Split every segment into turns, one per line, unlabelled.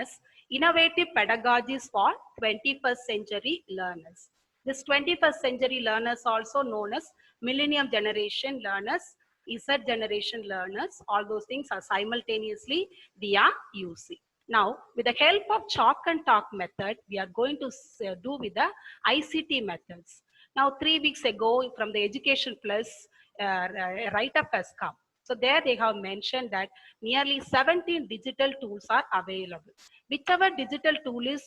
as innovative pedagogies for 21st century learners. This 21st century learners also known as millennium generation learners, Z generation learners, all those things are simultaneously we are using. Now, with the help of chalk and talk method, we are going to do with the ICT methods. Now, 3 weeks ago from the Education Plus write-up has come. So there they have mentioned that nearly 17 digital tools are available. Whichever digital tool is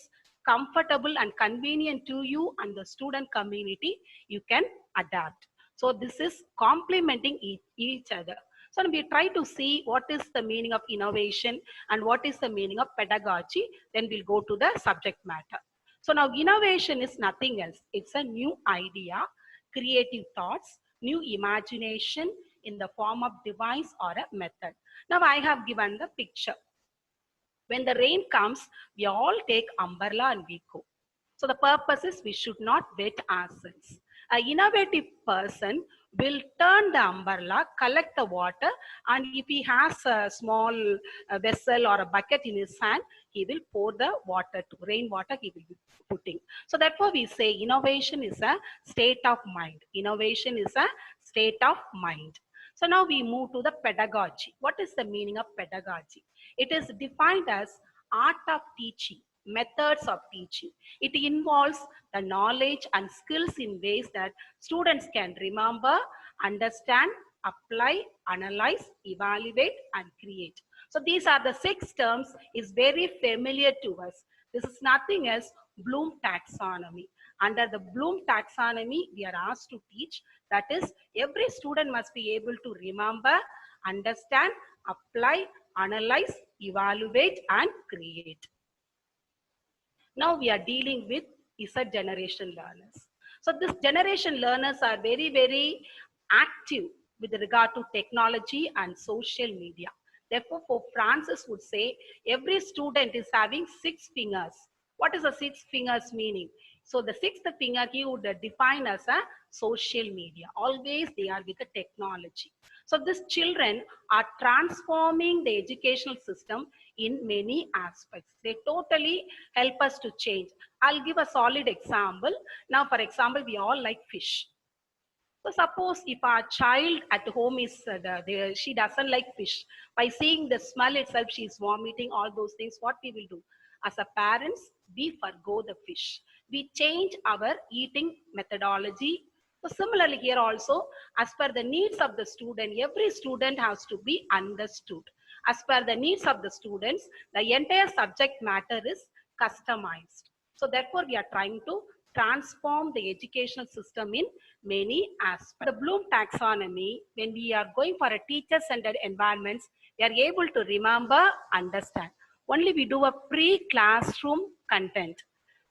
comfortable and convenient to you and the student community, you can adapt. So this is complementing each other. So we try to see what is the meaning of innovation and what is the meaning of pedagogy. Then we'll go to the subject matter. So now innovation is nothing else. It's a new idea, creative thoughts, new imagination in the form of device or a method. Now I have given the picture. When the rain comes, we all take umbrella and we go. So the purpose is we should not wet ourselves. An innovative person will turn the umbrella, collect the water, and if he has a small vessel or a bucket in his hand, he will pour the water, to rainwater he will be putting. So therefore we say innovation is a state of mind. Innovation is a state of mind. So now we move to the pedagogy. What is the meaning of pedagogy? It is defined as art of teaching, methods of teaching. It involves the knowledge and skills in ways that students can remember, understand, apply, analyze, evaluate, and create. So these are the 6 terms is very familiar to us. This is nothing else Bloom taxonomy. Under the Bloom taxonomy, we are asked to teach. That is, every student must be able to remember, understand, apply, analyze, evaluate, and create. Now we are dealing with Z generation learners. So this generation learners are very, very active with regard to technology and social media. Therefore, Pope Francis would say every student is having 6 fingers. What is the 6 fingers meaning? So the 6th finger he would define as a social media. Always they are with the technology. So these children are transforming the educational system in many aspects. They totally help us to change. I'll give a solid example. Now, for example, we all like fish. So suppose if our child at home is, she doesn't like fish. By seeing the smell itself, she is vomiting, all those things, what we will do? As a parents, we forgo the fish. We change our eating methodology. So similarly here also, as per the needs of the student, every student has to be understood. As per the needs of the students, the entire subject matter is customized. So therefore, we are trying to transform the educational system in many aspects. The Bloom taxonomy, when we are going for a teacher-centered environments, we are able to remember, understand. Only we do a pre-classroom content.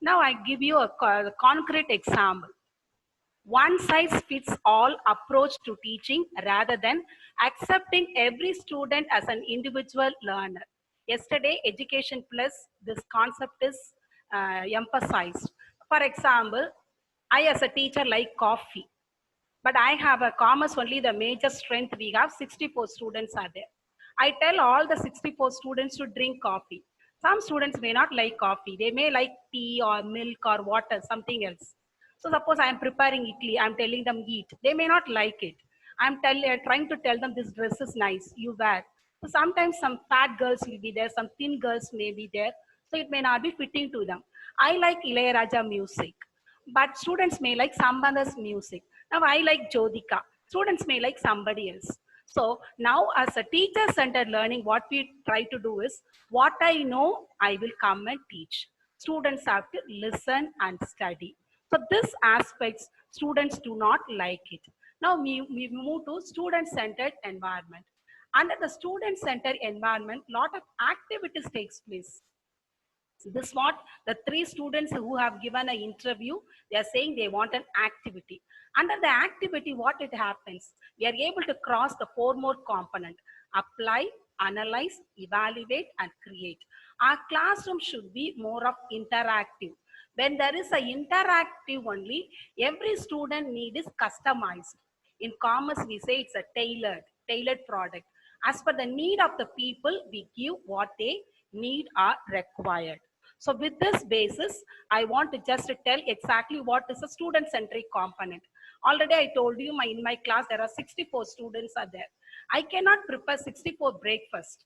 Now I give you a concrete example. One size fits all approach to teaching rather than accepting every student as an individual learner. Yesterday, Education Plus, this concept is emphasized. For example, I as a teacher like coffee, but I have a commerce only the major strength we have 64 students are there. I tell all the 64 students to drink coffee. Some students may not like coffee. They may like tea or milk or water, something else. So suppose I am preparing idli, I am telling them eat. They may not like it. I am trying to tell them this dress is nice, you wear. So sometimes some fat girls will be there, some thin girls may be there. So it may not be fitting to them. I like Ilayaraja music, but students may like some others music. Now I like Jyotika. Students may like somebody else. So now as a teacher-centered learning, what we try to do is, what I know, I will come and teach. Students have to listen and study. So this aspects, students do not like it. Now we move to student-centered environment. Under the student-centered environment, lot of activities takes place. This what the 3 students who have given an interview, they are saying they want an activity. Under the activity, what it happens? We are able to cross the 4 more component: apply, analyze, evaluate, and create. Our classroom should be more of interactive. When there is an interactive only, every student need is customized. In commerce, we say it's a tailored product. As per the need of the people, we give what they need are required. So with this basis, I want to just tell exactly what is a student-centric component. Already I told you in my class there are 64 students are there. I cannot prepare 64 breakfast,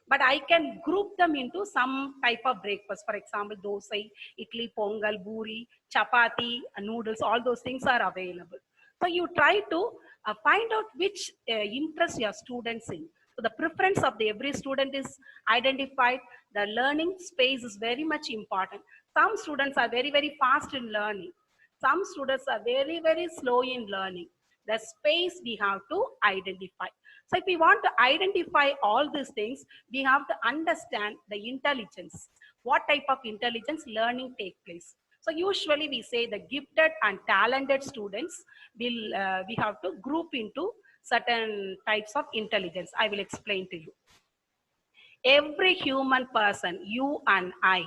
but I can group them into some type of breakfast. For example, dosai, idli, pongal, buri, chapati, noodles, all those things are available. So you try to find out which interest your students in. So the preference of the every student is identified. The learning space is very much important. Some students are very, very fast in learning. Some students are very, very slow in learning. The space we have to identify. So if we want to identify all these things, we have to understand the intelligence. What type of intelligence learning take place? So usually we say the gifted and talented students will we have to group into certain types of intelligence. I will explain to you. Every human person, you and I,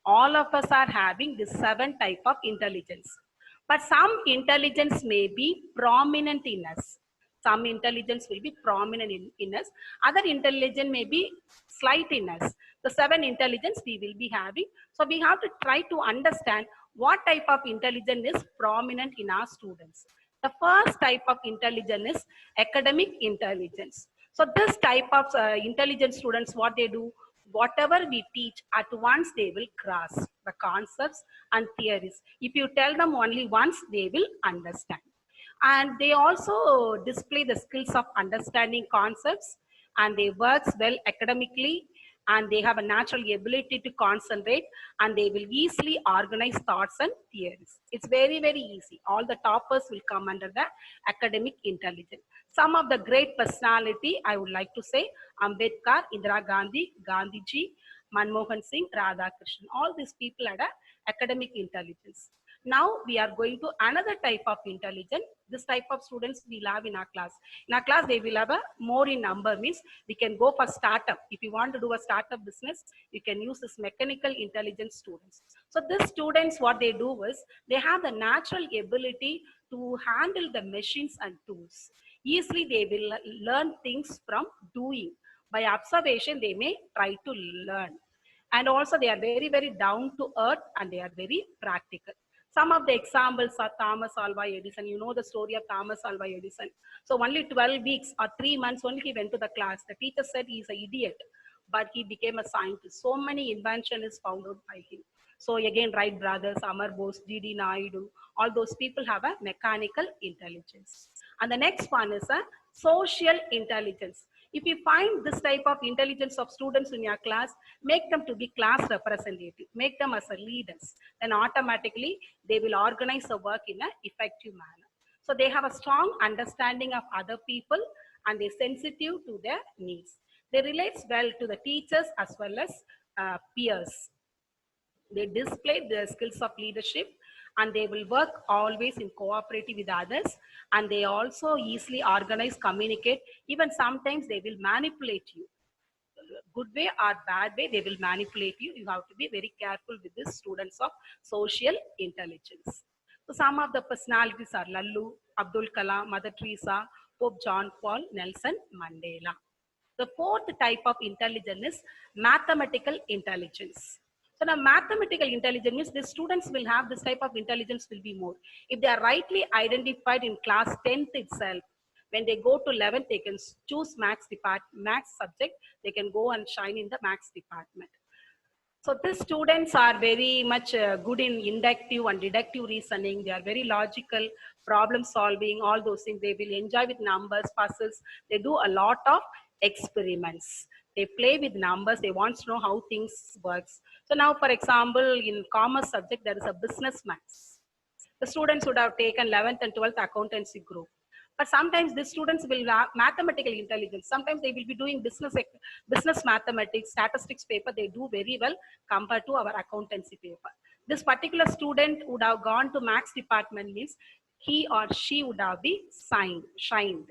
all of us are having this 7 type of intelligence. But some intelligence may be prominent in us. Some intelligence will be prominent in us. Other intelligence may be slight in us. The 7 intelligence we will be having. So we have to try to understand what type of intelligence is prominent in our students. The first type of intelligence is academic intelligence. So this type of intelligent students, what they do, whatever we teach at once, they will grasp the concepts and theories. If you tell them only once, they will understand. And they also display the skills of understanding concepts, and they works well academically, and they have a natural ability to concentrate, and they will easily organize thoughts and theories. It's very, very easy. All the toppers will come under the academic intelligence. Some of the great personality, I would like to say, Ambedkar, Indira Gandhi, Gandhiji, Manmohan Singh, Radhakrishnan. All these people had a academic intelligence. Now we are going to another type of intelligence. This type of students we'll have in our class. In our class, they will have a more in number, means we can go for startup. If you want to do a startup business, you can use this mechanical intelligence students. So these students, what they do is, they have the natural ability to handle the machines and tools. Easily they will learn things from doing. By observation, they may try to learn. And also they are very, very down to earth, and they are very practical. Some of the examples are Thomas Alva Edison. You know the story of Thomas Alva Edison. So only 12 weeks or 3 months only he went to the class. The teacher said he's an idiot, but he became a scientist. So many inventions is found out by him. So again, Wright brothers, Amar Bose, G.D. Naidu, all those people have a mechanical intelligence. And the next one is a social intelligence. If you find this type of intelligence of students in your class, make them to be class representative, make them as a leaders. Then automatically they will organize the work in an effective manner. So they have a strong understanding of other people, and they're sensitive to their needs. They relate well to the teachers as well as peers. They display their skills of leadership, and they will work always in cooperative with others, and they also easily organize, communicate. Even sometimes they will manipulate you. Good way or bad way, they will manipulate you. You have to be very careful with these students of social intelligence. So some of the personalities are Lallu, Abdul Kalam, Mother Teresa, Pope John Paul, Nelson Mandela. The fourth type of intelligence is mathematical intelligence. So now mathematical intelligence means the students will have this type of intelligence will be more. If they are rightly identified in class 10th itself, when they go to 11th, they can choose max subject. They can go and shine in the max department. So these students are very much good in inductive and deductive reasoning. They are very logical, problem solving, all those things. They will enjoy with numbers, puzzles. They do a lot of experiments. They play with numbers. They want to know how things works. So now, for example, in commerce subject, there is a business maths. The students would have taken 11th and 12th accountancy group. But sometimes these students will have mathematical intelligence. Sometimes they will be doing business mathematics, statistics paper. They do very well compared to our accountancy paper. This particular student would have gone to maths department, means he or she would have been shined.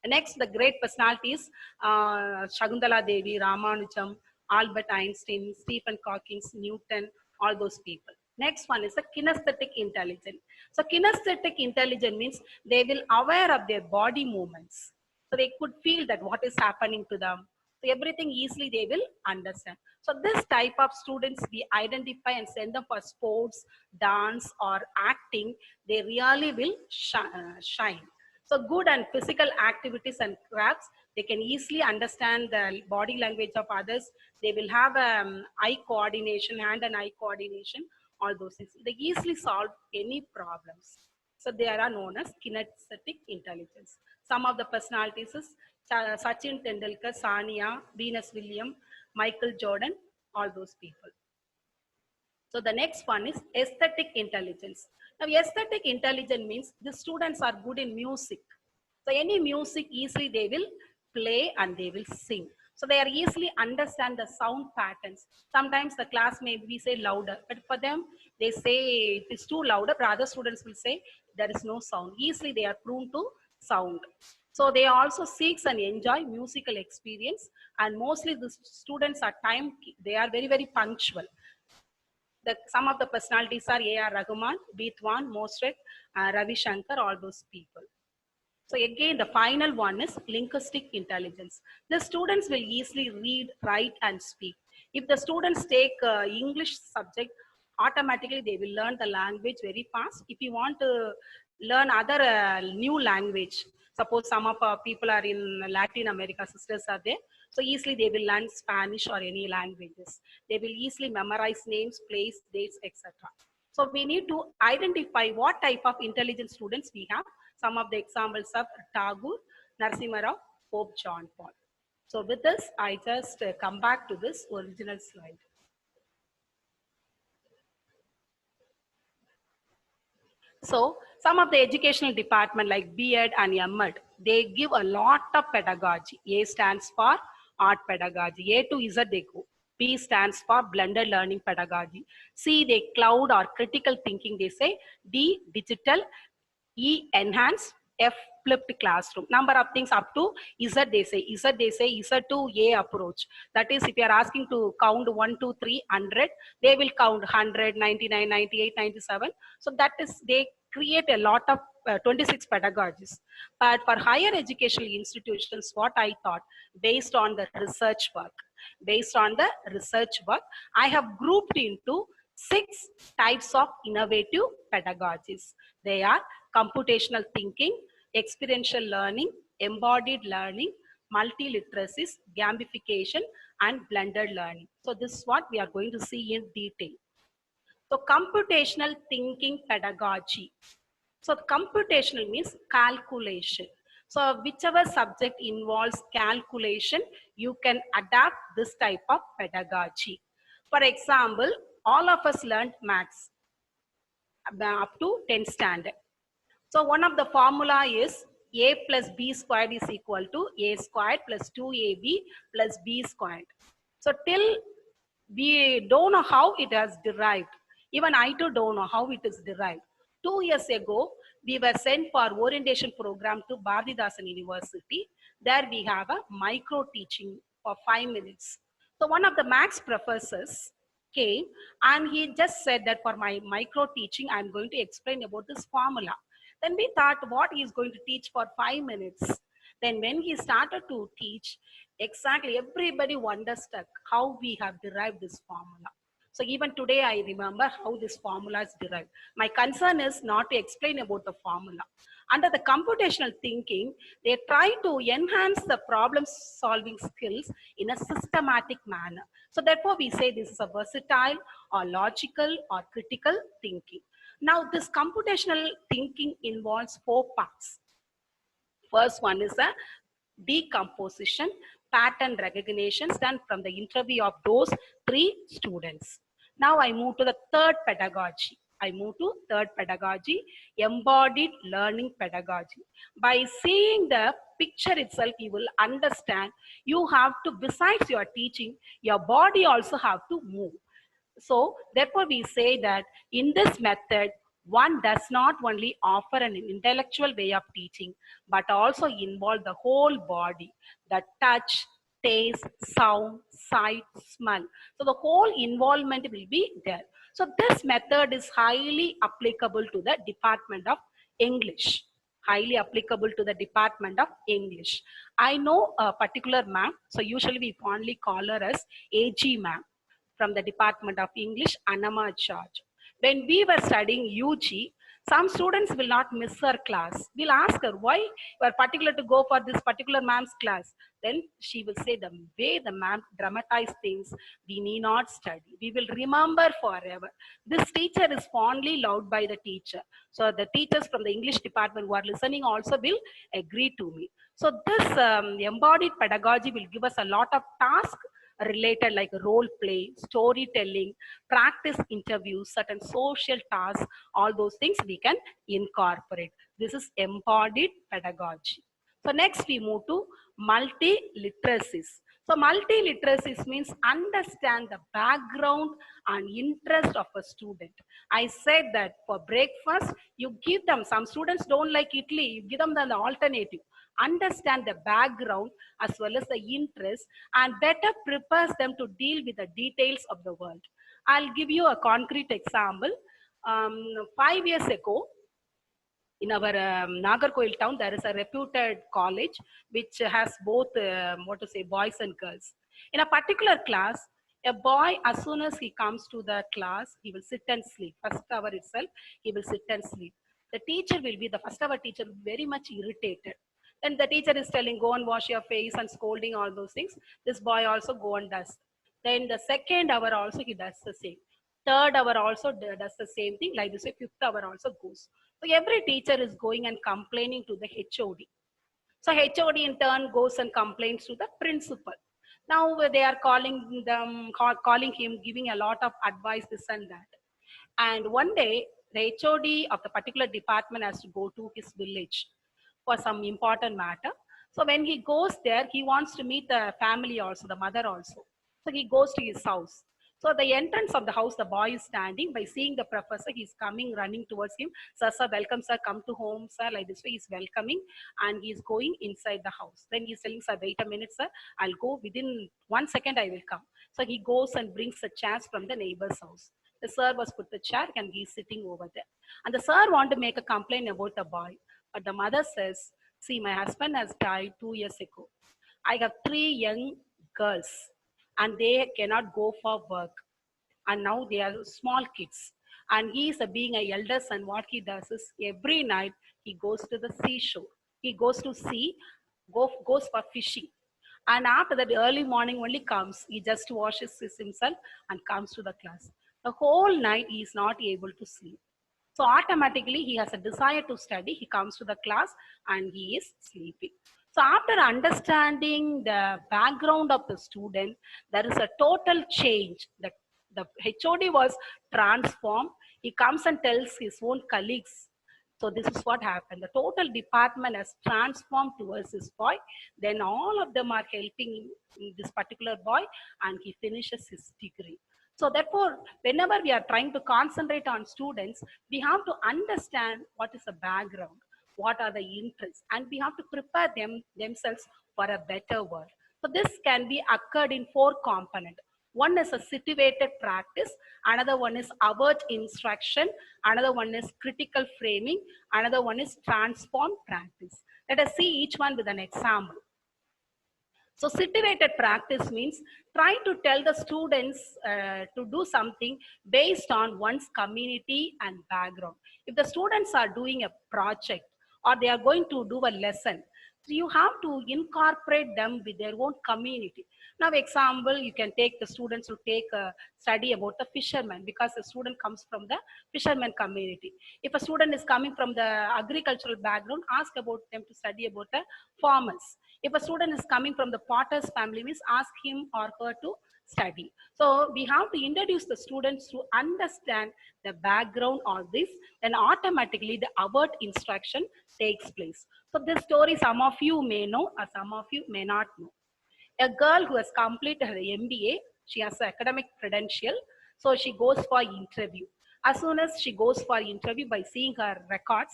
Next, the great personalities, Shakuntala Devi, Ramanujam, Albert Einstein, Stephen Hawking, Newton, all those people. Next one is the kinesthetic intelligence. So kinesthetic intelligence means they will aware of their body movements. So they could feel that what is happening to them, So everything easily they will understand. So this type of students we identify and send them for sports, dance or acting, they really will shine. So good and physical activities and crafts, they can easily understand the body language of others. They will have eye coordination, hand and eye coordination, all those things. They easily solve any problems. So they are known as kinesthetic intelligence. Some of the personalities is Sachin Tendulkar, Sania, Venus Williams, Michael Jordan, all those people. So the next one is aesthetic intelligence. Now aesthetic intelligence means the students are good in music. So any music easily they will play and they will sing. So they are easily understand the sound patterns. Sometimes the class may be say louder, but for them they say it is too louder, but other students will say there is no sound. Easily they are prone to sound. So they also seeks and enjoy musical experience, and mostly the students are they are very, very punctual. Some of the personalities are A.R. Rahman, Beethoven, Mozart, Ravi Shankar, all those people. So again, the final one is linguistic intelligence. The students will easily read, write, and speak. If the students take English subject, automatically they will learn the language very fast. If you want to learn other new language, suppose some of our people are in Latin America, sisters are there, so easily they will learn Spanish or any languages. They will easily memorize names, place, dates, etc. So we need to identify what type of intelligent students we have. Some of the examples of Tagore, Narasimha Rao, Pope John Paul. So with this, I just come back to this original slide. So some of the educational department like B.Ed and M.Ed, they give a lot of pedagogy. A stands for art pedagogy. A to Z they go. B stands for blended learning pedagogy. C, they cloud or critical thinking, they say. D, digital. E, enhanced. F, flipped classroom. Number of things up to Z they say. Z they say Z to A approach. That is, if you are asking to count 1, 2, 3, 100, they will count 100, 99, 98, 97. So that is, they create a lot of 26 pedagogies. But for higher educational institutions, what I thought, based on the research work, I have grouped into 6 types of innovative pedagogies. They are computational thinking, experiential learning, embodied learning, multiliteracies, gamification, and blended learning. So this is what we are going to see in detail. So computational thinking pedagogy. So computational means calculation. So whichever subject involves calculation, you can adapt this type of pedagogy. For example, all of us learned maths up to 10th standard. So one of the formula is a plus b squared is equal to a squared plus 2ab plus b squared. So till we don't know how it has derived. Even I too don't know how it is derived. 2 years ago, we were sent for orientation program to Bharatidasan University. There we have a micro teaching for 5 minutes. So one of the maths professors came and he just said that for my micro teaching, I'm going to explain about this formula. Then we thought what he is going to teach for 5 minutes. Then when he started to teach, exactly everybody wonderstruck how we have derived this formula. So even today I remember how this formula is derived. My concern is not to explain about the formula. Under the computational thinking, they try to enhance the problem solving skills in a systematic manner. So therefore we say this is a versatile or logical or critical thinking. Now this computational thinking involves 4 parts. First one is a decomposition, pattern recognition done from the interview of those 3 students. Now I move to the third pedagogy. Embodied learning pedagogy. By seeing the picture itself, you will understand you have to, besides your teaching, your body also have to move. So therefore we say that in this method, one does not only offer an intellectual way of teaching, but also involve the whole body, the touch, taste, sound, sight, smell. So the whole involvement will be there. So this method is highly applicable to the Department of English. highly applicable to the Department of English. I know a particular ma'am, so usually we fondly call her as AG ma'am from the Department of English, Annama George. When we were studying UG, some students will not miss her class. We'll ask her, why you are particular to go for this particular ma'am's class? Then she will say, the way the ma'am dramatized things, we need not study. We will remember forever. This teacher is fondly loved by the teacher. So the teachers from the English department who are listening also will agree to me. So this embodied pedagogy will give us a lot of tasks related like role play, storytelling, practice interviews, certain social tasks, all those things we can incorporate. This is embodied pedagogy. So next we move to multi-literacies. So multi-literacies means understand the background and interest of a student. I said that for breakfast, you give them, some students don't like idli, you give them the alternative. Understand the background as well as the interest and better prepares them to deal with the details of the world. I'll give you a concrete example. 5 years ago, in our Nagarkoil town, there is a reputed college which has both, what to say, boys and girls. In a particular class, a boy, as soon as he comes to the class, he will sit and sleep. First hour itself, he will sit and sleep. The teacher will be, the first hour teacher, very much irritated. Then the teacher is telling, go and wash your face and scolding all those things. This boy also go and does. Then the second hour also he does the same. Third hour also does the same thing. Like this way, fifth hour also goes. So every teacher is going and complaining to the HOD. So HOD in turn goes and complains to the principal. Now they are calling them, calling him, giving a lot of advice, this and that. And one day, the HOD of the particular department has to go to his village for some important matter. So when he goes there, he wants to meet the family also, the mother also. So he goes to his house. So the entrance of the house, the boy is standing. By seeing the professor, he's coming, running towards him. Sir, welcome, sir, come to home, sir. Like this way, he's welcoming and he's going inside the house. Then he's telling, sir, wait a minute, sir. I'll go within 1 second, I will come. So he goes and brings a chair from the neighbor's house. The sir was put the chair and he's sitting over there. And the sir want to make a complaint about the boy. But the mother says, see, my husband has died 2 years ago. I have 3 young girls and they cannot go for work. And now they are small kids. And he is being a elder son. What he does is every night he goes to the seashore. He goes to sea, goes for fishing. And after that, early morning only comes. He just washes himself and comes to the class. The whole night he is not able to sleep. So automatically he has a desire to study. He comes to the class and he is sleeping. So after understanding the background of the student, there is a total change. The HOD was transformed. He comes and tells his own colleagues. So this is what happened. The total department has transformed towards this boy. Then all of them are helping this particular boy and he finishes his degree. So therefore, whenever we are trying to concentrate on students, we have to understand what is the background, what are the interests, and we have to prepare themselves for a better world. So this can be occurred in 4 components. One is a situated practice, another one is overt instruction, another one is critical framing, another one is transformed practice. Let us see each one with an example. So situated practice means try to tell the students to do something based on one's community and background. If the students are doing a project or they are going to do a lesson, so you have to incorporate them with their own community. Now, example, you can take the students to take a study about the fishermen because the student comes from the fisherman community. If a student is coming from the agricultural background, ask about them to study about the farmers. If a student is coming from the potter's family, means ask him or her to study. So we have to introduce the students to understand the background of this, then automatically the overt instruction takes place. So this story some of you may know or some of you may not know. A girl who has completed her MBA, she has an academic credential, so she goes for interview. As soon as she goes for interview, by seeing her records,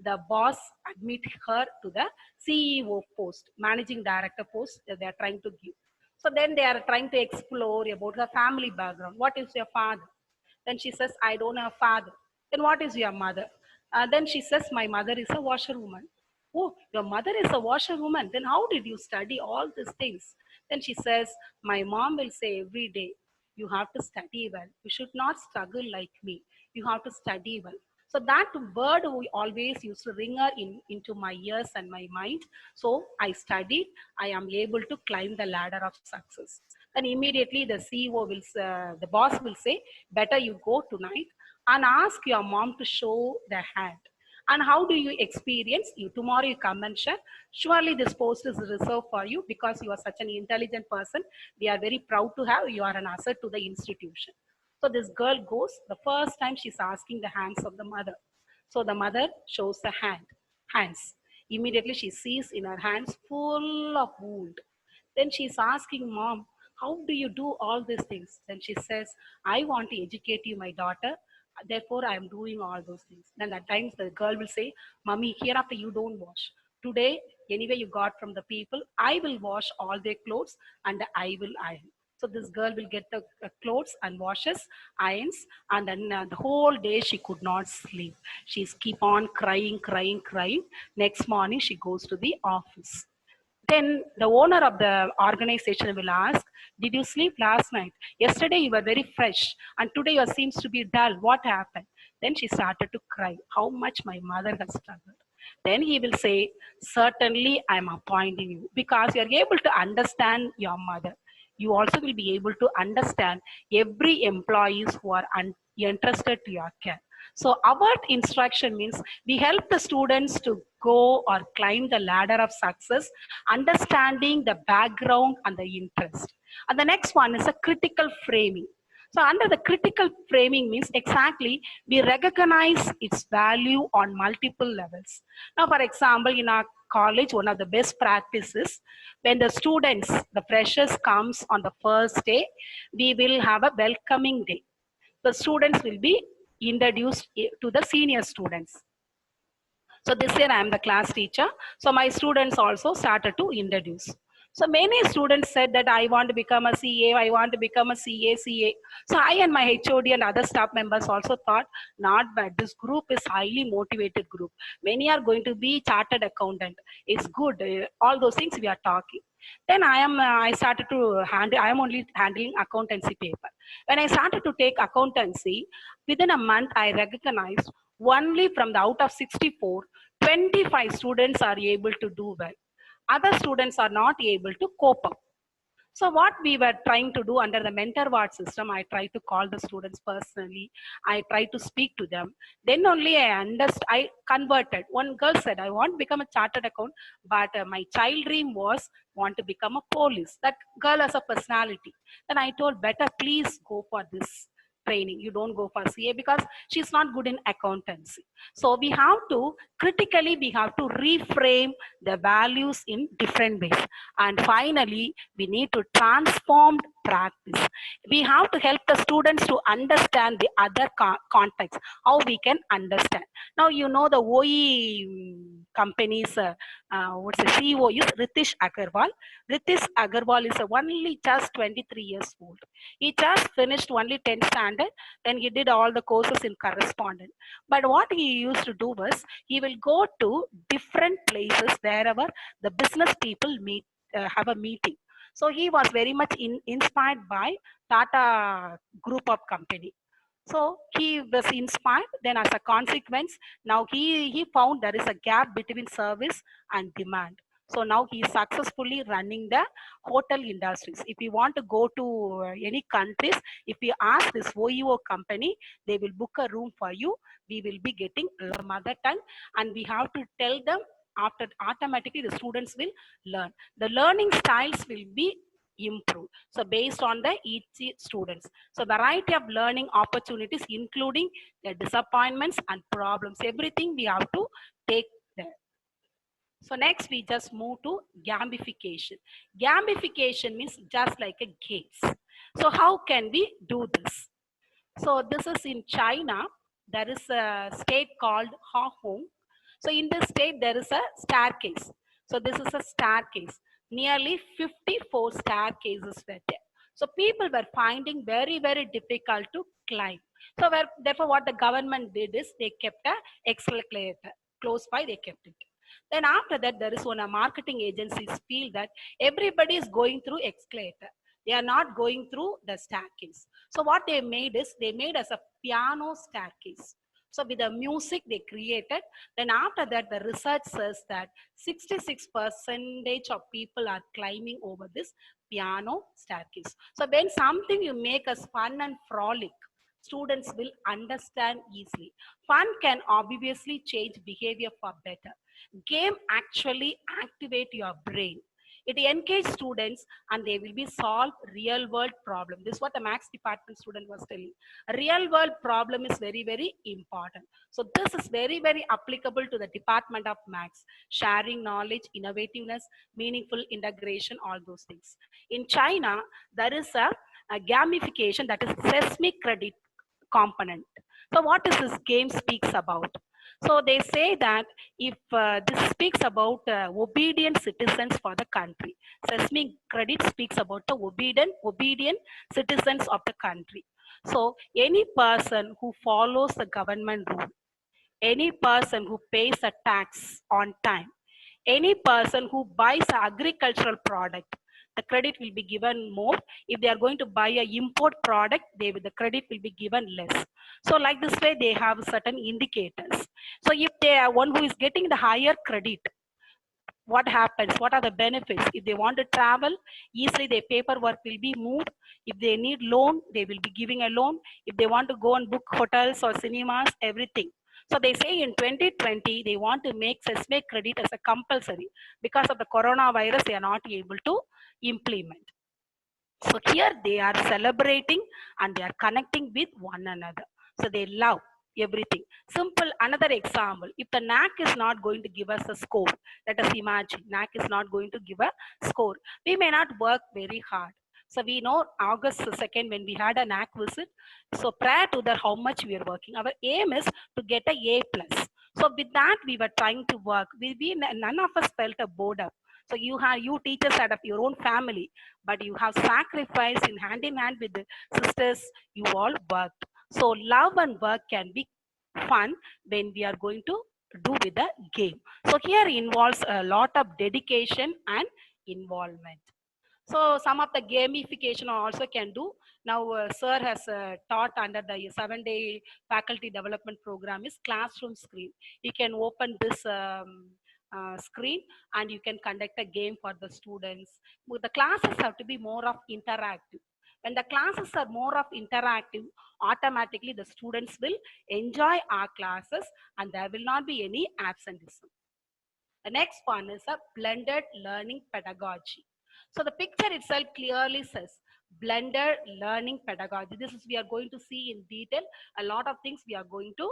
the boss admit her to the CEO post, managing director post that they are trying to give. So then they are trying to explore about her family background. What is your father? Then she says, I don't have a father. Then what is your mother? Then she says, my mother is a washerwoman. oh, your mother is a washerwoman. Then how did you study all these things? Then she says, my mom will say every day, you have to study well. You should not struggle like me. You have to study well. So that word we always used to ring into my ears and my mind. So I studied. I am able to climb the ladder of success. Then immediately the CEO will, the boss will say, better you go tonight and ask your mom to show the hand. And how do you experience? You tomorrow you come and share. Surely this post is reserved for you because you are such an intelligent person. We are very proud to have you are an asset to the institution. So this girl goes. The first time she's asking the hands of the mother. So the mother shows the hands. Immediately she sees in her hands full of wound. Then she's asking mom, how do you do all these things? Then she says, I want to educate you, my daughter. Therefore, I am doing all those things. Then at times the girl will say, Mommy, hereafter you don't wash. Today, anyway you got from the people, I will wash all their clothes and I will iron. So this girl will get the clothes and washes, irons, and then the whole day she could not sleep. She's keep on crying, crying, crying. Next morning she goes to the office. Then the owner of the organization will ask, did you sleep last night? Yesterday you were very fresh and today you seems to be dull. What happened? Then she started to cry. How much my mother has struggled. Then he will say, certainly I'm appointing you because you are able to understand your mother. You also will be able to understand every employees who are entrusted to your care. So our instruction means we help the students to go or climb the ladder of success, understanding the background and the interest. And the next one is a critical framing. So under the critical framing means exactly we recognize its value on multiple levels. Now, for example, in our college, one of the best practices, when the students, the freshers comes on the first day, we will have a welcoming day. The students will be introduced to the senior students. So this year I am the class teacher. So my students also started to introduce. So many students said that I want to become a CA, I want to become a CA. So I and my HOD and other staff members also thought, not bad. This group is highly motivated group. Many are going to be chartered accountant. It's good. All those things we are talking. Then I started to handle, I am only handling accountancy paper. When I started to take accountancy, within a month I recognized only from the out of 64, 25 students are able to do well. Other students are not able to cope up. So what we were trying to do under the mentor ward system, I tried to call the students personally. I tried to speak to them. Then only I converted. One girl said, I want to become a chartered account, but my child dream was want to become a police. That girl has a personality. Then I told, better please go for this training. You don't go for CA because she's not good in accountancy. So we have to critically, we have to reframe the values in different ways. And finally, we need to transform practice. We have to help the students to understand the other context, how we can understand. Now, you know the OE companies, what's the CEO is Ritish Agarwal. Ritish Agarwal is only just 23 years old. He just finished only 10th standard, then he did all the courses in correspondence. But what he used to do was, he will go to different places wherever the business people meet, have a meeting. So he was very much inspired by Tata group of company. So he was inspired. Then as a consequence, now he found there is a gap between service and demand. So now he is successfully running the hotel industries. If you want to go to any countries, if you ask this OEO company, they will book a room for you. We will be getting mother tongue, and we have to tell them after automatically the students will learn. The learning styles will be improved. So based on the each students. So variety of learning opportunities, including the disappointments and problems, everything we have to take there. So next we just move to gamification. Gamification means just like a games. So how can we do this? So this is in China. There is a state called Hong. So in this state, there is a staircase. So this is a staircase. Nearly 54 staircases were there. So people were finding very, very difficult to climb. So therefore, what the government did is they kept a escalator close by. They kept it. Then after that, there is one marketing agencies feel that everybody is going through escalator. They are not going through the staircase. So what they made is they made as a piano staircase. So with the music they created, then after that the research says that 66% of people are climbing over this piano staircase. So when something you make as fun and frolic, students will understand easily. Fun can obviously change behavior for better. Game actually activate your brain. It engages students and they will be solve real world problem. This is what the max department student was telling. A real world problem is very, very important. So this is very, very applicable to the department of max. Sharing knowledge, innovativeness, meaningful integration, all those things. In China, there is a gamification, that is Sesame credit component. So what is this game speaks about? So they say that if this speaks about obedient citizens for the country. Sesame credit speaks about the obedient citizens of the country. So any person who follows the government rule, any person who pays a tax on time, any person who buys an agricultural product, the credit will be given more. If they are going to buy a import product, the credit will be given less. So like this way, they have certain indicators. So if they are one who is getting the higher credit, what happens? What are the benefits? If they want to travel, easily their paperwork will be moved. If they need loan, they will be giving a loan. If they want to go and book hotels or cinemas, everything. So they say in 2020, they want to make Sesame credit as a compulsory. Because of the coronavirus, they are not able to implement. So here they are celebrating and they are connecting with one another. So they love everything. Simple, another example. If the NAC is not going to give us a score, let us imagine NAC is not going to give a score. We may not work very hard. So we know August 2nd when we had an NAC visit. So prior to that, how much we are working. Our aim is to get a A plus. So with that, we were trying to work. None of us felt a boredom. So you teachers out of your own family, but you have sacrificed in hand with the sisters, you all worked. So love and work can be fun when we are going to do with the game. So here involves a lot of dedication and involvement. So some of the gamification also can do. Now sir has taught under the 7-day faculty development program is classroom screen. You can open this screen and you can conduct a game for the students. The classes have to be more of interactive. When the classes are more of interactive, automatically the students will enjoy our classes and there will not be any absenteeism. The next one is a blended learning pedagogy. So the picture itself clearly says blended learning pedagogy. This is we are going to see in detail. A lot of things we are going to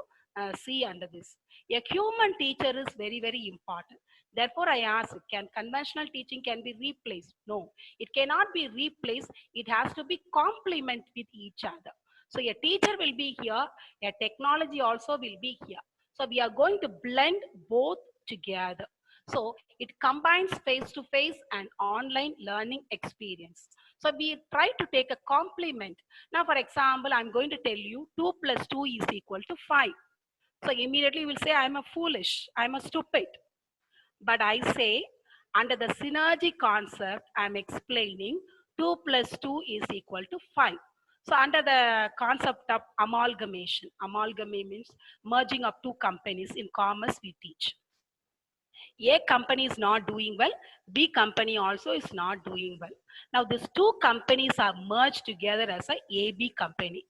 see under this. A human teacher is very, very important. Therefore, I ask, can conventional teaching can be replaced? No, it cannot be replaced. It has to be complement with each other. So a teacher will be here, a technology also will be here. So we are going to blend both together. So it combines face-to-face and online learning experience. So we try to take a complement. Now, for example, I'm going to tell you 2 plus 2 is equal to 5. So immediately you will say, I'm a foolish, I'm a stupid. But I say, under the synergy concept, I'm explaining 2 plus 2 is equal to 5. So under the concept of amalgamation, amalgamation means merging of two companies. In commerce we teach. A company is not doing well, B company also is not doing well. Now these two companies are merged together as a AB company.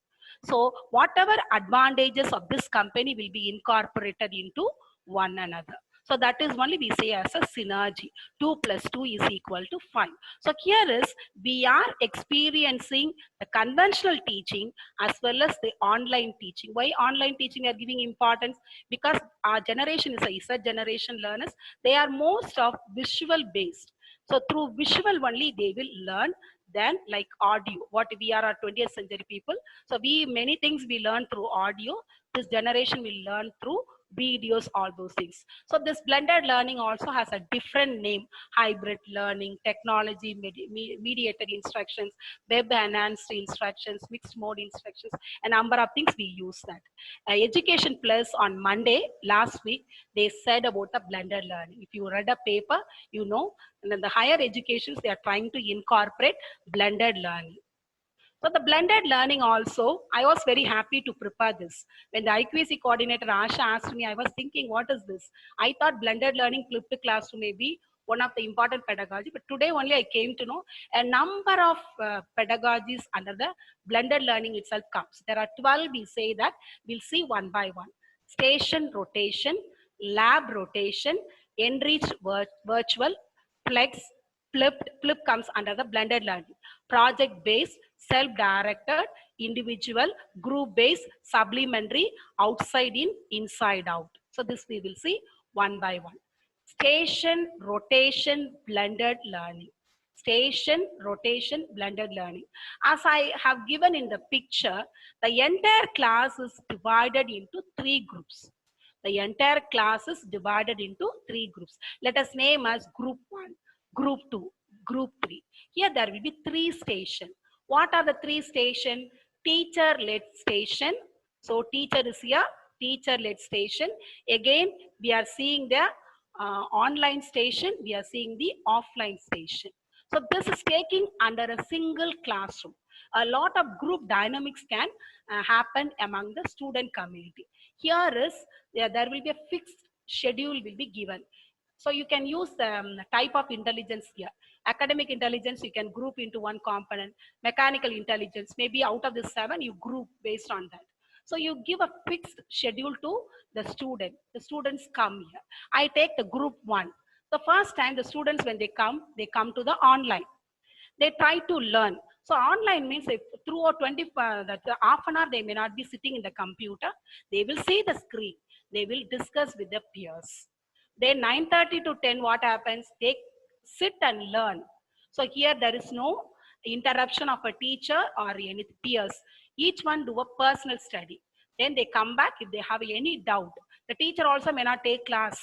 So whatever advantages of this company will be incorporated into one another. So that is only we say as a synergy. 2 plus 2 is equal to 5. So here is we are experiencing the conventional teaching as well as the online teaching. Why online teaching we are giving importance? Because our generation is a Z generation learners. They are most of visual based. So through visual only they will learn than like audio. What we are 20th century people. So we many things we learn through audio. This generation will learn through videos, all those things. So this blended learning also has a different name: hybrid learning, technology mediated instructions, web enhanced instructions, mixed mode instructions, a number of things we use that. Education Plus on Monday last week, they said about the blended learning. If you read a paper, you know, and then the higher educations, they are trying to incorporate blended learning. So the blended learning also, I was very happy to prepare this. When the IQAC coordinator Asha asked me, I was thinking, what is this? I thought blended learning flipped classroom may be one of the important pedagogy, but today only I came to know a number of pedagogies under the blended learning itself comes. There are 12, we say that, we'll see one by one. Station rotation, lab rotation, enriched virtual, flex, flip comes under the blended learning. Project based, self directed, individual, group based, supplementary, outside in, inside out. So this we will see one by one. Station rotation blended learning. Station rotation blended learning. As I have given in the picture, the entire class is divided into three groups. The entire class is divided into three groups. Let us name as group 1, group 2, group 3. Here there will be three stations. What are the three stations? Teacher-led station. So teacher is here, teacher-led station. Again, we are seeing the online station, we are seeing the offline station. So this is taking under a single classroom. A lot of group dynamics can happen among the student community. Here is, there will be a fixed schedule will be given. So you can use the type of intelligence here. Academic intelligence, you can group into one component. Mechanical intelligence, maybe out of the 7, you group based on that. So you give a fixed schedule to the student. The students come here. I take the group 1. The first time the students, when they come to the online. They try to learn. So online means if throughout 20, that half an hour, they may not be sitting in the computer. They will see the screen. They will discuss with their peers. Then 9:30 to 10, what happens? They sit and learn. So here there is no interruption of a teacher or any peers. Each one do a personal study. Then they come back if they have any doubt. The teacher also may not take class.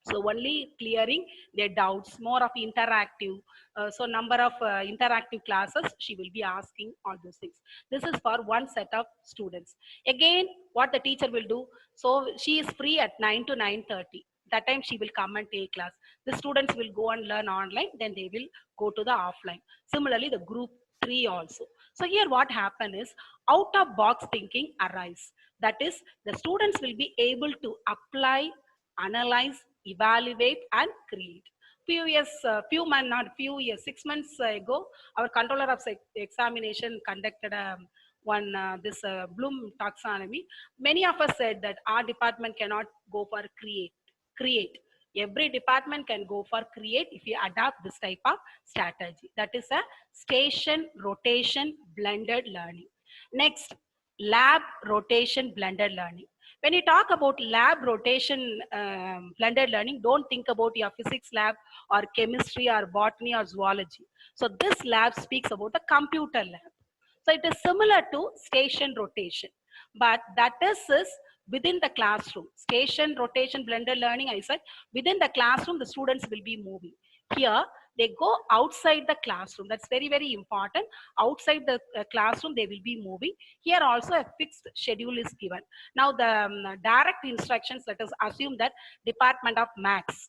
So only clearing their doubts, more of interactive. So number of interactive classes, she will be asking all those things. This is for one set of students. Again, what the teacher will do, so she is free at 9 to 9:30. That time she will come and take class. The students will go and learn online, then they will go to the offline. Similarly, the group 3 also. So here what happen is, out of box thinking arise. That is, the students will be able to apply, analyze, evaluate, and create. Few years, not few years, 6 months ago, our controller of examination conducted this Bloom taxonomy. Many of us said that our department cannot go for create. Every department can go for create if you adopt this type of strategy. That is a station rotation blended learning. Next, lab rotation blended learning. When you talk about lab rotation blended learning, don't think about your physics lab or chemistry or botany or zoology. So this lab speaks about the computer lab. So it is similar to station rotation, but that is within the classroom. Station rotation blended learning, I said, within the classroom, the students will be moving. Here, they go outside the classroom. That's very, very important. Outside the classroom, they will be moving. Here also a fixed schedule is given. Now the direct instructions, let us assume that Department of Maths.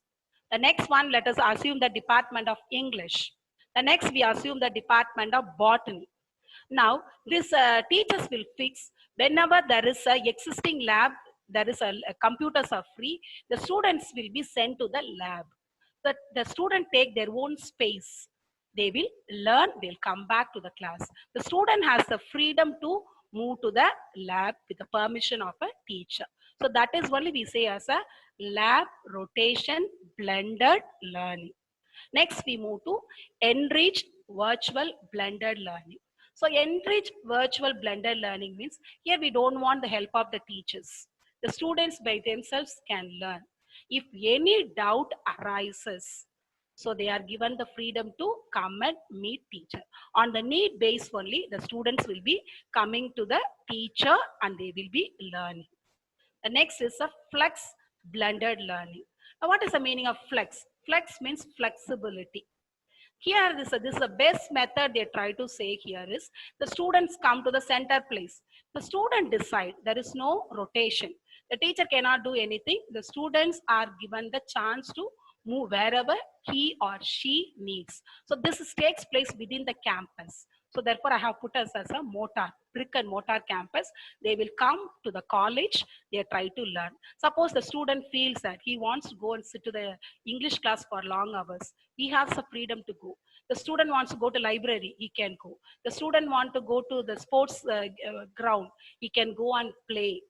The next one, let us assume the Department of English. The next, we assume the Department of Botany. Now, this teachers will fix whenever there is a existing lab, there is a computers are free, the students will be sent to the lab. The student take their own space. They will learn, they'll come back to the class. The student has the freedom to move to the lab with the permission of a teacher. So that is only we say as a lab rotation blended learning. Next, we move to enriched virtual blended learning. So enriched virtual blended learning means here we don't want the help of the teachers. The students by themselves can learn. If any doubt arises, so they are given the freedom to come and meet teacher. On the need base only, the students will be coming to the teacher and they will be learning. The next is a flex blended learning. Now, what is the meaning of flex? Flex means flexibility. Here, this is the best method they try to say here is the students come to the center place. The student decide, there is no rotation. The teacher cannot do anything. The students are given the chance to move wherever he or she needs. So takes place within the campus. So therefore, I have put us as a brick and mortar campus. They will come to the college, they try to learn. Suppose the student feels that he wants to go and sit to the English class for long hours. He has the freedom to go. The student wants to go to library, he can go. The student want to go to the sports ground, he can go and play.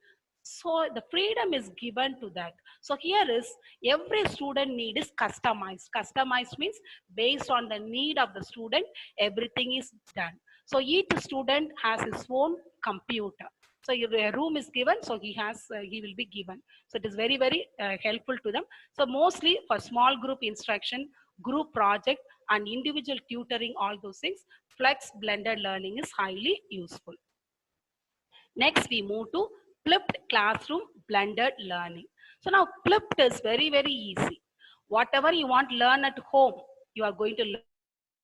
So the freedom is given to that. So here is every student need is customized. Customized means based on the need of the student, everything is done. So each student has his own computer. So if a room is given, so he will be given. So it is very, very helpful to them. So mostly for small group instruction, group project and individual tutoring, all those things, flex blended learning is highly useful. Next, we move to flipped classroom blended learning. So now flipped is very, very easy. Whatever you want to learn at home, you are going to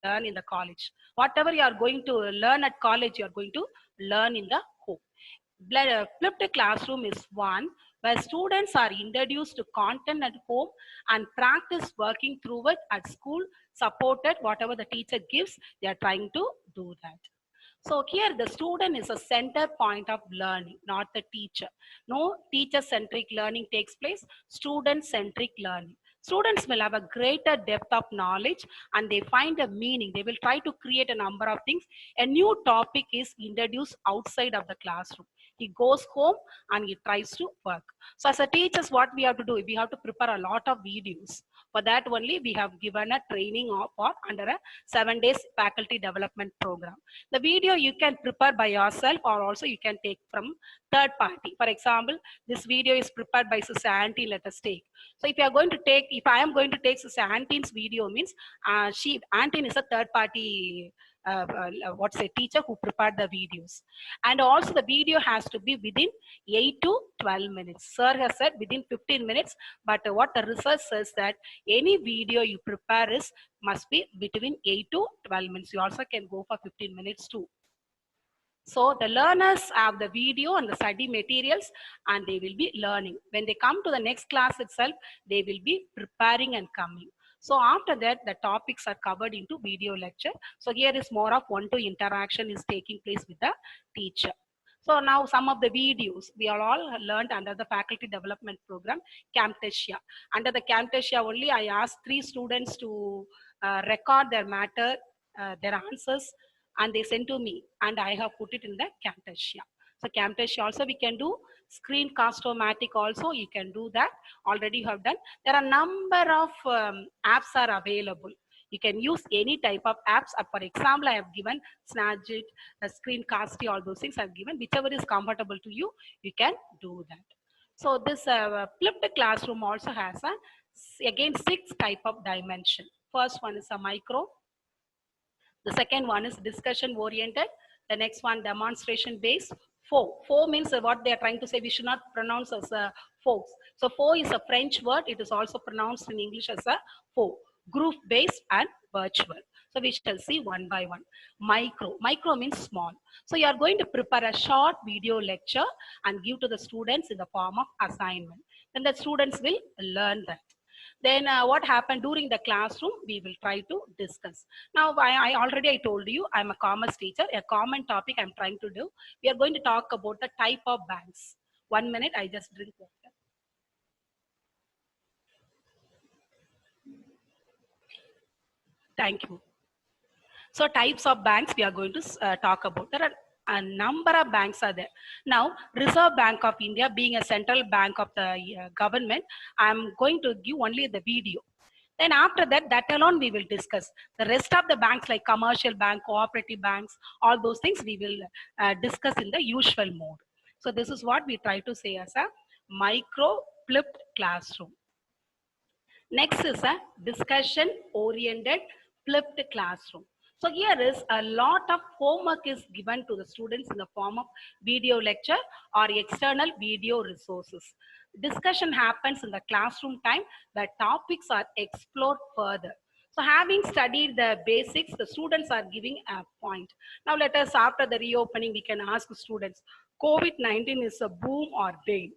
learn in the college. Whatever you are going to learn at college, you are going to learn in the home. Flipped classroom is one where students are introduced to content at home and practice working through it at school, supported whatever the teacher gives, they are trying to do that. So here the student is a center point of learning, not the teacher. No teacher-centric learning takes place, student-centric learning. Students will have a greater depth of knowledge and they find a meaning. They will try to create a number of things. A new topic is introduced outside of the classroom. He goes home and he tries to work. So as a teachers, what we have to do? We have to prepare a lot of videos. For that only, we have given a training for under a 7 days faculty development program. The video you can prepare by yourself or also you can take from third party. For example, this video is prepared by Sister Auntie, let us take. So if I am going to take Sister Auntie's video means Auntie is a third party what's a teacher who prepared the videos. And also the video has to be within 8 to 12 minutes. Sir has said within 15 minutes, but what the research says that any video you prepare must be between 8 to 12 minutes. You also can go for 15 minutes too. So the learners have the video and the study materials and they will be learning. When they come to the next class itself, they will be preparing and coming. So after that, the topics are covered into video lecture. So here is more of one-to interaction is taking place with the teacher. So now some of the videos we are all learned under the faculty development program, Camtasia. Under the Camtasia only, I asked 3 students to record their matter, their answers, and they sent to me and I have put it in the Camtasia. So Camtasia also we can do, Screencast-O-Matic also you can do that, already you have done. There are number of apps are available. You can use any type of apps. For example, I have given Snagit, Screencasty, all those things I have given. Whichever is comfortable to you, you can do that. So this flipped classroom also has again 6 type of dimension. First one is a micro. The second one is discussion oriented. The next one demonstration based. Four means what they are trying to say. We should not pronounce as a folks. So four is a French word. It is also pronounced in English as a four. Group based and virtual. So we shall see one by one. Micro means small. So you are going to prepare a short video lecture and give to the students in the form of assignment. Then the students will learn that. Then what happened during the classroom, we will try to discuss. Now, I told you, I'm a commerce teacher. A common topic I'm trying to do. We are going to talk about the type of banks. 1 minute, I just drink water. Thank you. So types of banks we are going to talk about. There are a number of banks are there. Now, Reserve Bank of India being a central bank of the government, I'm going to give only the video. Then after that, that alone we will discuss. The rest of the banks like commercial bank, cooperative banks, all those things we will discuss in the usual mode. So this is what we try to say as a micro flipped classroom. Next is a discussion oriented flipped classroom. So here is a lot of homework is given to the students in the form of video lecture or external video resources. Discussion happens in the classroom time. The topics are explored further. So having studied the basics, the students are giving a point. Now let us, after the reopening, we can ask students, COVID-19 is a boom or bane?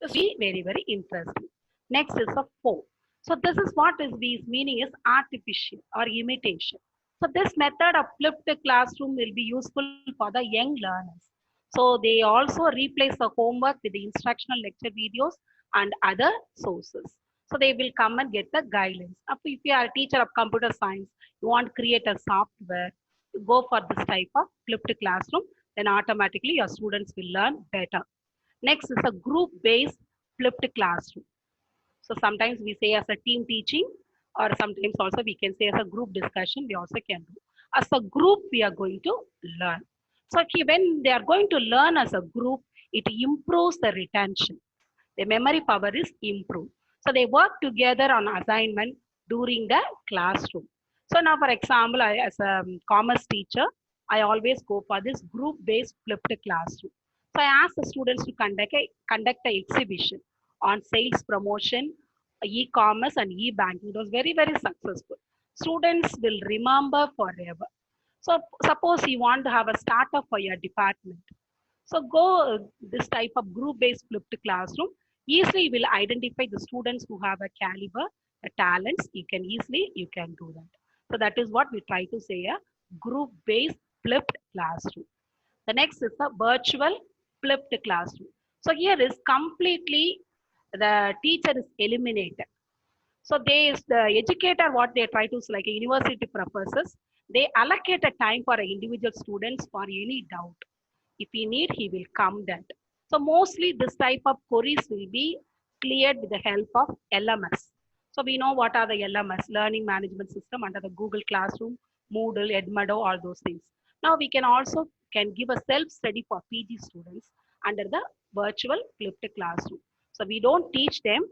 This will be very, very interesting. Next is a four. So this is what is these meaning is artificial or imitation. So this method of flipped classroom will be useful for the young learners. So they also replace the homework with the instructional lecture videos and other sources. So they will come and get the guidelines. If you are a teacher of computer science, you want to create a software, you go for this type of flipped classroom, then automatically your students will learn better. Next is a group-based flipped classroom. So sometimes we say as a team teaching, or sometimes also we can say as a group discussion, we also can do. As a group, we are going to learn. So when they are going to learn as a group, it improves the retention. The memory power is improved. So they work together on assignment during the classroom. So now, for example, as a commerce teacher, I always go for this group-based flipped classroom. So I ask the students to conduct a exhibition on sales promotion, e-commerce and e-banking. It was very, very successful. Students will remember forever. So suppose you want to have a startup for your department. So go this type of group-based flipped classroom. Easily you will identify the students who have a caliber, a talents. You can do that. So that is what we try to say a group-based flipped classroom. The next is a virtual flipped classroom. So here is completely the teacher is eliminated. So they is the educator, what they try to, like a university professors, they allocate a time for individual students for any doubt. If he need, he will come that. So mostly this type of queries will be cleared with the help of LMS. So we know what are the LMS, Learning Management System under the Google Classroom, Moodle, Edmodo, all those things. Now we can also can give a self-study for PG students under the virtual flipped classroom. So we don't teach them.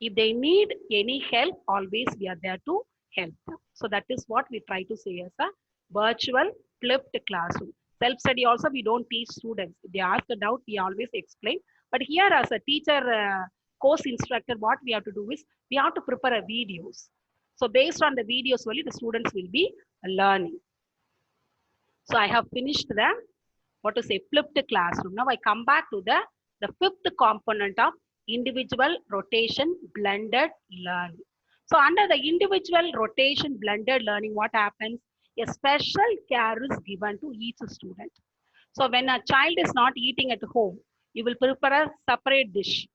If they need any help, always we are there to help them. So that is what we try to say as a virtual flipped classroom. Self-study also we don't teach students. If they ask a doubt, we always explain. But here as a teacher, course instructor, what we have to do is we have to prepare a videos. So based on the videos only, the students will be learning. So I have finished the, what to say, flipped classroom. Now I come back to the fifth component of individual rotation blended learning. So under the individual rotation blended learning, what happens? A special care is given to each student. So when a child is not eating at home, you will prepare a separate dish.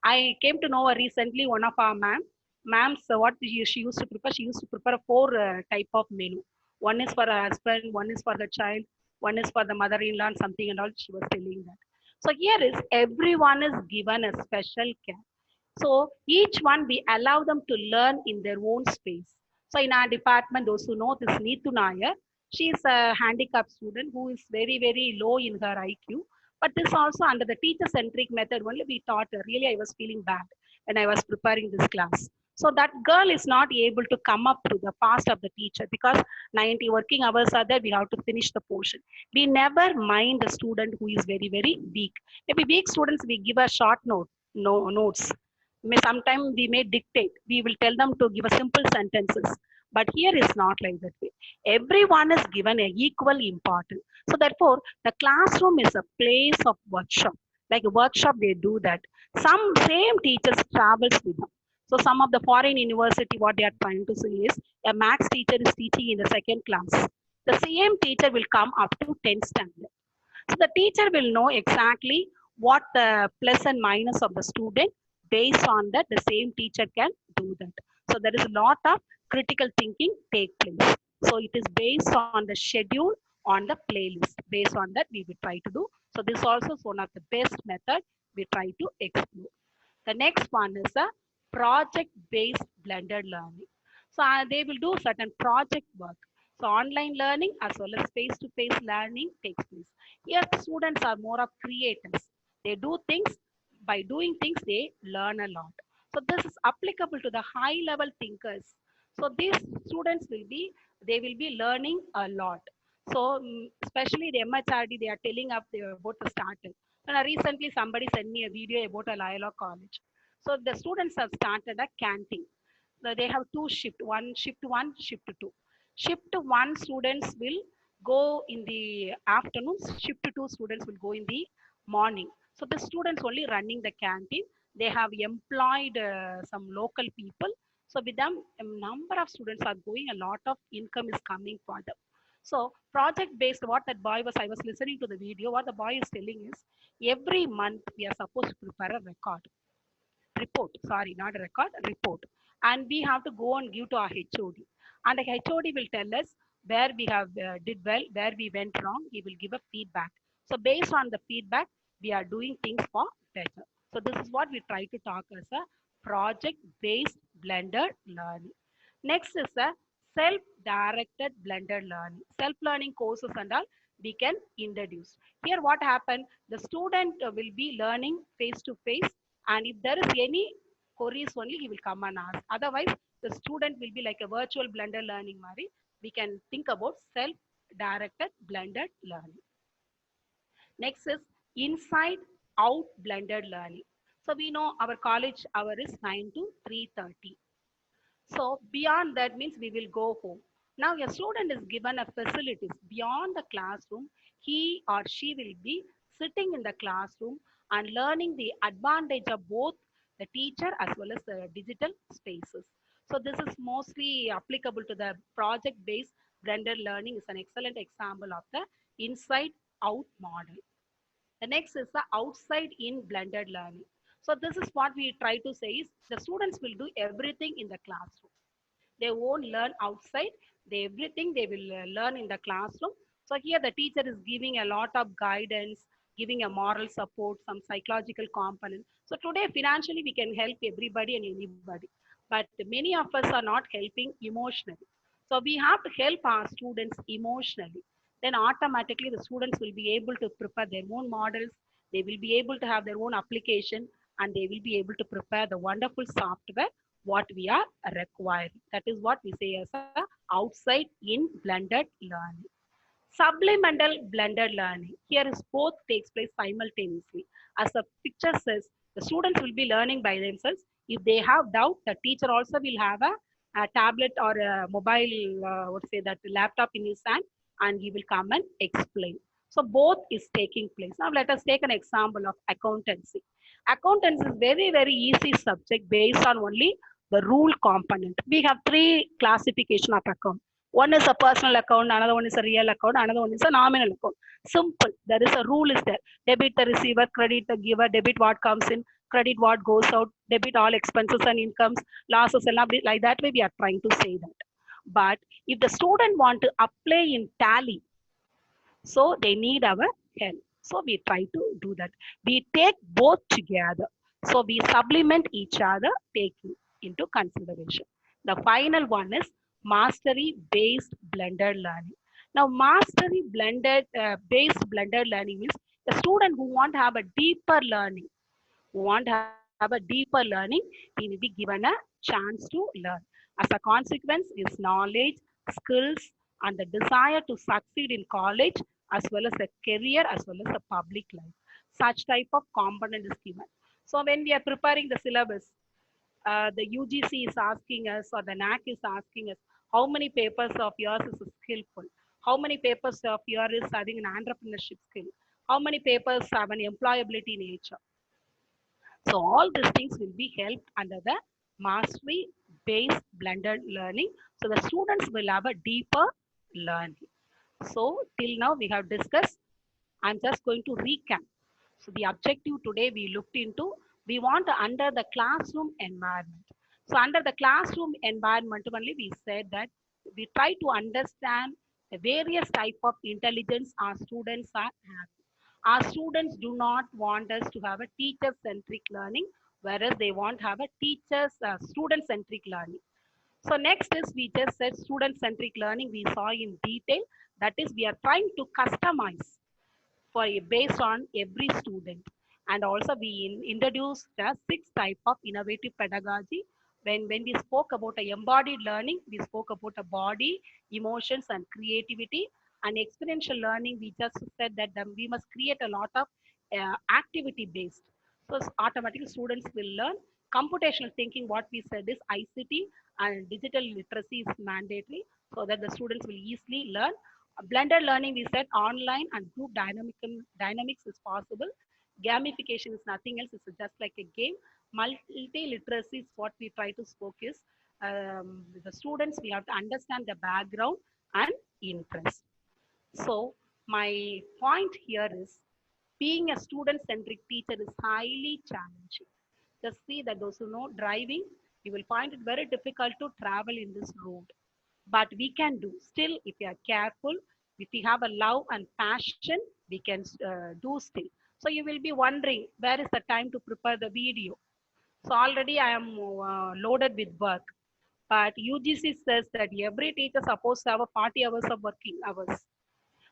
I came to know recently one of our ma'ams, what she used to prepare, she used to prepare four type of menu. One is for her husband, one is for the child, one is for the mother-in-law and something and all, she was telling that. So here is everyone is given a special care. So each one we allow them to learn in their own space. So in our department, those who know this Neetu Nair, she is a handicapped student who is very, very low in her IQ. But this also under the teacher-centric method only we taught her. Really, I was feeling bad when I was preparing this class. So that girl is not able to come up to the past of the teacher because 90 working hours are there. We have to finish the portion. We never mind the student who is very, very weak. Maybe weak students, we give a short notes. Sometimes we may dictate. We will tell them to give a simple sentences. But here is not like that way. Everyone is given a equal importance. So therefore, the classroom is a place of workshop. Like a workshop, they do that. Some same teachers travels with them. So some of the foreign university, what they are trying to say is a maths teacher is teaching in the second class. The same teacher will come up to 10th standard. So the teacher will know exactly what the plus and minus of the student. Based on that, the same teacher can do that. So there is a lot of critical thinking take place. So it is based on the schedule on the playlist. Based on that, we will try to do. So this also is one of the best method we try to explore. The next one is a project-based blended learning. So they will do certain project work. So online learning as well as face-to-face learning takes place. Here students are more of creators. They do things, by doing things they learn a lot. So this is applicable to the high level thinkers. So these students will be, they will be learning a lot. So especially the MHRD, they are telling up about the startup. And recently somebody sent me a video about a Loyola College. So the students have started a canteen. They have two shift, one, shift two. Shift one students will go in the afternoon, shift two students will go in the morning. So the students only running the canteen. They have employed some local people. So with them, a number of students are going, a lot of income is coming for them. So project based, what that boy was, I was listening to the video, what the boy is telling is every month we are supposed to prepare a report, sorry, not a record, report. And we have to go and give to our HOD. And the HOD will tell us where we have did well, where we went wrong. He will give a feedback. So based on the feedback, we are doing things for better. So this is what we try to talk as a project-based blended learning. Next is a self-directed blended learning. Self-learning courses and all we can introduce. Here what happened, the student will be learning face to face, and if there is any queries only, he will come and ask. Otherwise, the student will be like a virtual blended learning, Mari. We can think about self-directed blended learning. Next is inside out blended learning. So we know our college hour is 9 to 3:30. So beyond that means we will go home. Now a student is given a facilities beyond the classroom. He or she will be sitting in the classroom and learning the advantage of both the teacher as well as the digital spaces. So this is mostly applicable to the project-based blended learning is an excellent example of the inside out model. The next is the outside in blended learning. So this is what we try to say is the students will do everything in the classroom. They won't learn outside. Everything they will learn in the classroom. So here the teacher is giving a lot of guidance, giving a moral support, some psychological component. So today financially we can help everybody and anybody, but many of us are not helping emotionally. So we have to help our students emotionally. Then automatically the students will be able to prepare their own models. They will be able to have their own application, and they will be able to prepare the wonderful software what we are requiring. That is what we say as a outside in blended learning. Supplemental blended learning. Here is both takes place simultaneously. As the picture says, the students will be learning by themselves. If they have doubt, the teacher also will have a tablet or a mobile, what say that laptop in his hand, and he will come and explain. So both is taking place. Now let us take an example of accountancy. Accountancy is very easy subject based on only the rule component. We have three classification of account. One is a personal account, another one is a real account, another one is a nominal account. Simple. There is a rule is there. Debit the receiver, credit the giver, debit what comes in, credit what goes out, debit all expenses and incomes, losses, and like that way we are trying to say that. But if the student want to apply in tally, so they need our help. So we try to do that. We take both together. So we supplement each other, taking into consideration. The final one is mastery based blended learning. Now, mastery blended based blended learning means the student who want to have a deeper learning, who want to have a deeper learning, he will be given a chance to learn. As a consequence, is knowledge, skills, and the desire to succeed in college as well as a career as well as a public life. Such type of component is given. So when we are preparing the syllabus, the UGC is asking us or the NAC is asking us how many papers of yours is skillful, how many papers of yours is having an entrepreneurship skill, how many papers have an employability nature. So all these things will be helped under the mastery based blended learning. So the students will have a deeper learning. So till now we have discussed, I'm just going to recap. So the objective today we looked into, we want under the classroom environment. So under the classroom environment only we said that we try to understand the various type of intelligence our students are having. Our students do not want us to have a teacher-centric learning, whereas they want to have a student-centric learning. So next is we just said student-centric learning we saw in detail. That is we are trying to customize based on every student. And also we introduced 6 type of innovative pedagogy When we spoke about a embodied learning, we spoke about a body, emotions, and creativity. And experiential learning, we just said that we must create a lot of activity based. So automatically students will learn. Computational thinking, what we said is ICT and digital literacy is mandatory so that the students will easily learn. Blended learning, we said online and group dynamics is possible. Gamification is nothing else, it's just like a game. Multi-literacy is what we try to spoke is the students, we have to understand the background and interest. So my point here is being a student-centric teacher is highly challenging. Just see that those who know driving, you will find it very difficult to travel in this road. But we can do still if you are careful, if we have a love and passion, we can do still. So you will be wondering where is the time to prepare the video. So already I am loaded with work. But UGC says that every teacher is supposed to have a 40 hours of working hours.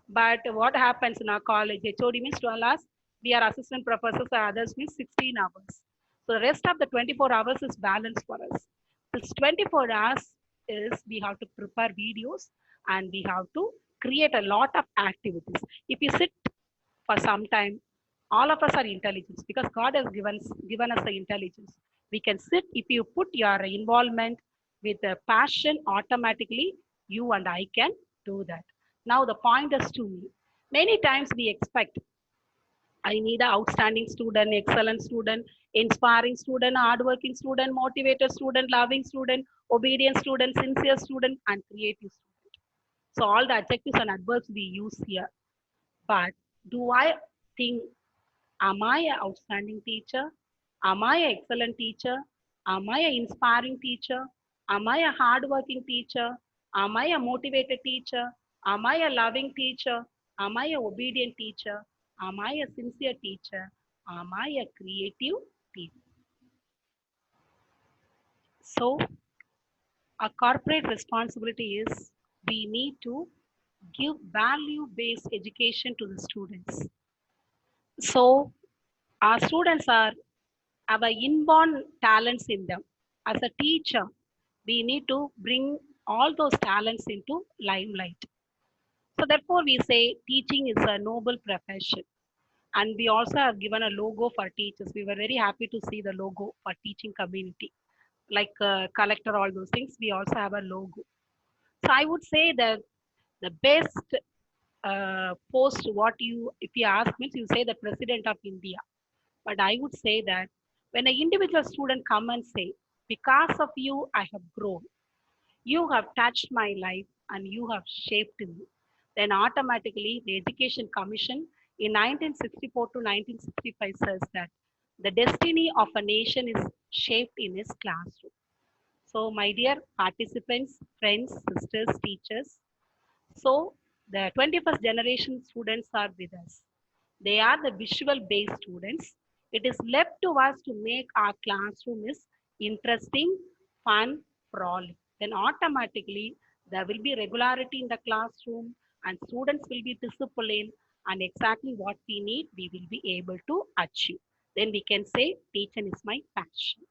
But what happens in our college? HOD means 12 hours. We are assistant professors, others means 16 hours. So the rest of the 24 hours is balanced for us. This 24 hours is we have to prepare videos and we have to create a lot of activities. If you sit for some time, all of us are intelligence because God has given us the intelligence. We can sit if you put your involvement with a passion, automatically you and I can do that. Now the point is to me. Many times we expect I need an outstanding student, excellent student, inspiring student, hardworking student, motivated student, loving student, obedient student, sincere student, and creative student. So all the adjectives and adverbs we use here. But do I think, am I an outstanding teacher? Am I an excellent teacher? Am I an inspiring teacher? Am I a hardworking teacher? Am I a motivated teacher? Am I a loving teacher? Am I an obedient teacher? Am I a sincere teacher? Am I a creative teacher? So, a corporate responsibility is we need to give value based education to the students. So, our students are our inborn talents in them. As a teacher, we need to bring all those talents into limelight. So therefore, we say teaching is a noble profession. And we also have given a logo for teachers. We were very happy to see the logo for teaching community, like collector, all those things. We also have a logo. So I would say that the best post, what you, if you ask me, you say the president of India. But I would say that when an individual student come and say, because of you, I have grown, you have touched my life and you have shaped me, then automatically the Education Commission in 1964 to 1965 says that the destiny of a nation is shaped in its classroom. So my dear participants, friends, sisters, teachers, so the 21st generation students are with us. They are the visual based students. It is left to us to make our classroom is interesting, fun, frolic. Then automatically there will be regularity in the classroom and students will be disciplined and exactly what we need we will be able to achieve. Then we can say teaching is my passion.